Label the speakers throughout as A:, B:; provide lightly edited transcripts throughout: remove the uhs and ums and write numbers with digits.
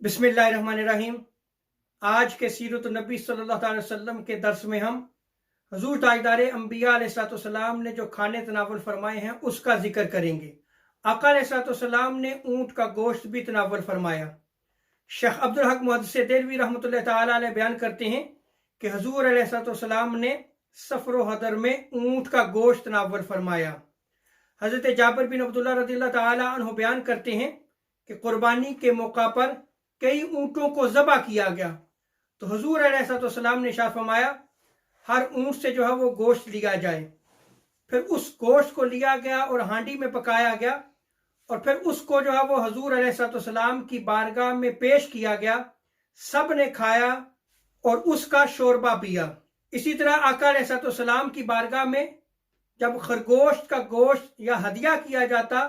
A: बिस्मिल्लाहिर्रहमानिर्रहीम। आज के सीरत नबी सल्लल्लाहु अलैहि वसल्लम के दर्स में हम हुजूर ताजदार अंबिया अलैहिस्सलाम ने जो खाने तनावुल फरमाए हैं उसका जिक्र करेंगे। आका अलैहिस्सलाम ने ऊँट का गोश्त भी तनावुल फरमाया। शेख अब्दुल हक मुहद्दिस देलवी रहमतुल्लाह तआला अलैह बयान करते हैं कि हुजूर अलैहिस्सलाम ने सफर हदर में ऊँट का गोश्त तनावुल फरमाया। हज़रत जाबिर बिन अब्दुल्लाह रज़ियल्लाहु तआला अन्हु बयान करते हैं कि कुर्बानी के मौका पर कई ऊँटों को ज़बह किया गया तो हुजूर अलैहिस्सलाम ने इरशाद फरमाया हर ऊँट से जो है वो गोश्त लिया जाए। फिर उस गोश्त को लिया गया और हांडी में पकाया गया और फिर उसको जो है वो हुजूर अलैहिस्सलाम की बारगाह में पेश किया गया। सब ने खाया और उसका शोरबा पिया। इसी तरह आका अलैहिस्सलाम की बारगाह में जब खरगोश का गोश्त या हदिया किया जाता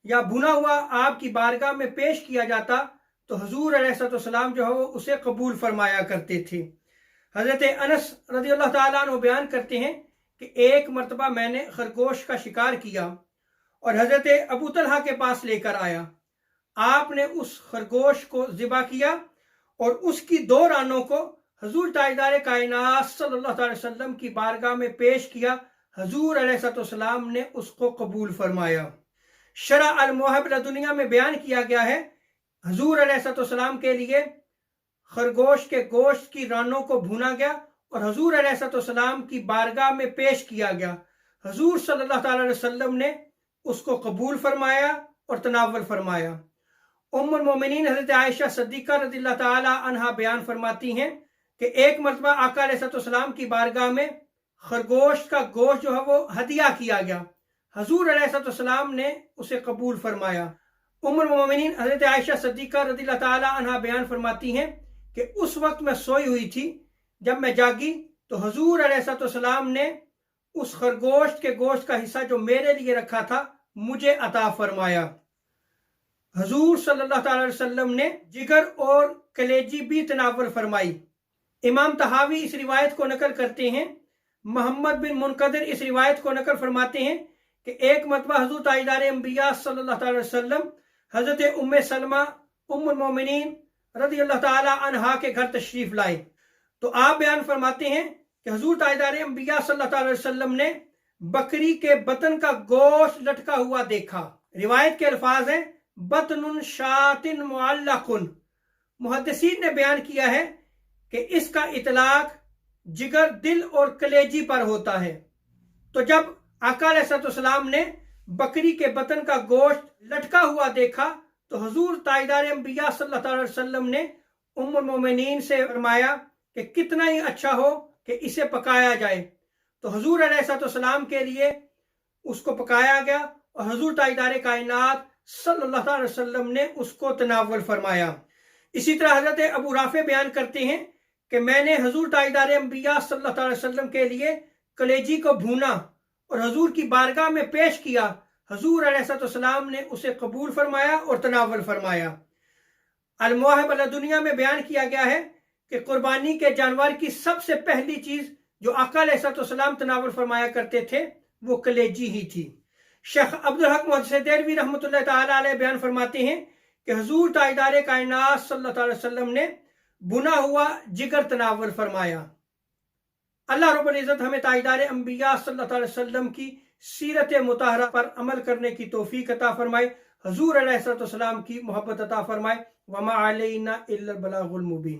A: या भुना हुआ आपकी बारगाह में पेश किया जाता तो हुजूर अलैहिस्सलाम जो है वो उसे कबूल फरमाया करते थे। हज़रत अनस रज़ियल्लाहु ताला अन्हु बयान करते हैं कि एक मरतबा मैंने खरगोश का शिकार किया और हज़रत अबू तलहा के पास लेकर आया। आपने उस खरगोश को ज़िबा किया और उसकी दो रानों को हुजूर ताजदार कायनात सल्लल्लाहु अलैहि वसल्लम की बारगाह में पेश किया। हुजूर अलैहिस्सलाम ने उसको कबूल फरमाया। शरा अल मुवहिब दुनिया में बयान किया गया है हुजूर अलैहिस्सलाम के लिए खरगोश के गोश्त की रानों को भुना गया और हुजूर अलैहिस्सलाम की बारगाह में पेश किया गया। हुजूर सल्लल्लाहु अलैहि वसल्लम ने उसको कबूल फरमाया और तनावुल फरमाया। उम्मुल मोमिनीन हज़रत आयशा सिद्दीक़ा रज़ियल्लाहु ताला अन्हा बयान फरमाती हैं कि एक मरतबा आका अलैहिस्सलाम की बारगाह में खरगोश का गोश्त जो है वो हदिया किया गया। हुजूर अलैहिस्सलाम ने उसे कबूल फरमाया। उम्मुल मोमिनीन हज़रत आयशा सिद्दीक़ा रज़ियल्लाहु ताला अन्हा बयान फरमाती हैं कि उस वक्त मैं सोई हुई थी। जब मैं जागी तो हुजूर अलैहिस्सलाम ने उस खरगोश के गोश्त का हिस्सा जो मेरे लिए रखा था मुझे अता फरमाया। हुजूर सल्लल्लाहु अलैहि वसल्लम ने जिगर और कलेजी भी तनावुल फरमाई। इमाम तहावी इस रिवायत को नकल करते हैं। मोहम्मद बिन मुनकदिर इस रिवायत को नकल फरमाते हैं कि एक मरतबा हुजूर ताजदार अंबिया सल्लल्लाहु अलैहि वसल्लम हज़रत उम्मे सलमा उम्मुल मोमिनीन रज़ियल्लाहु ताला अन्हा के घर तशरीफ लाए तो आप बयान फरमाते हैं कि हुजूर ताजदार अंबिया सल्लल्लाहु अलैहि वसल्लम ने बकरी के बतन का गोश्त लटका हुआ देखा। रिवायत के अल्फाज हैं बतनुन शातिन मुअल्लकुन। मुहद्दिसीन ने बयान किया है कि इसका इतलाक जिगर, दिल और कलेजी पर होता है। तो जब आका अलैहिस्सलाम ने बकरी के बतन का गोश्त लटका हुआ देखा तो हुजूर ताजदार अंबिया सल्लल्लाहु अलैहि वसल्लम ने उम्मुल मोमिनीन से फरमाया कि कितना ही अच्छा हो कि इसे पकाया जाए। तो हुजूर अलैहिस्सलाम के लिए उसको पकाया गया और हुजूर ताजदार कायनात सल्लल्लाहु अलैहि वसल्लम ने उसको तनावुल फरमाया। इसी तरह हज़रत अबू राफ़े बयान करते हैं कि मैंने हुजूर ताजदार अंबिया सल्लल्लाहु अलैहि वसल्लम के लिए कलेजी को भूना और हुजूर की बारगाह में पेश किया। हुजूर अलैहिस्सलाम ने उसे कबूल फरमाया और तनावुल फरमाया। अल मुवाहिब अल दुनिया में बयान किया गया है कि कुर्बानी के जानवर की सबसे पहली चीज जो आका अलैहिस्सलाम तनावुल फरमाया करते थे वो कलेजी ही थी। शेख अब्दुल हक मुहद्दिस देलवी रहमतुल्लाह तआला अलैह बयान फरमाते हैं कि हुजूर ताजदार कायनात सल्लल्लाहु अलैहि वसल्लम ने बुना हुआ जिगर तनावुल फरमाया। अल्लाह रब्बुल इज़्ज़त हमें ताजदार अंबिया सल्लल्लाहु अलैहि वसल्लम की सीरत मुताहरा पर अमल करने की तौफीक अता फरमाए। हुजूर अलैहिस्सलाम की मोहब्बत अता फरमाए। वमा अलैना इल्लल बलागुल मुबीन।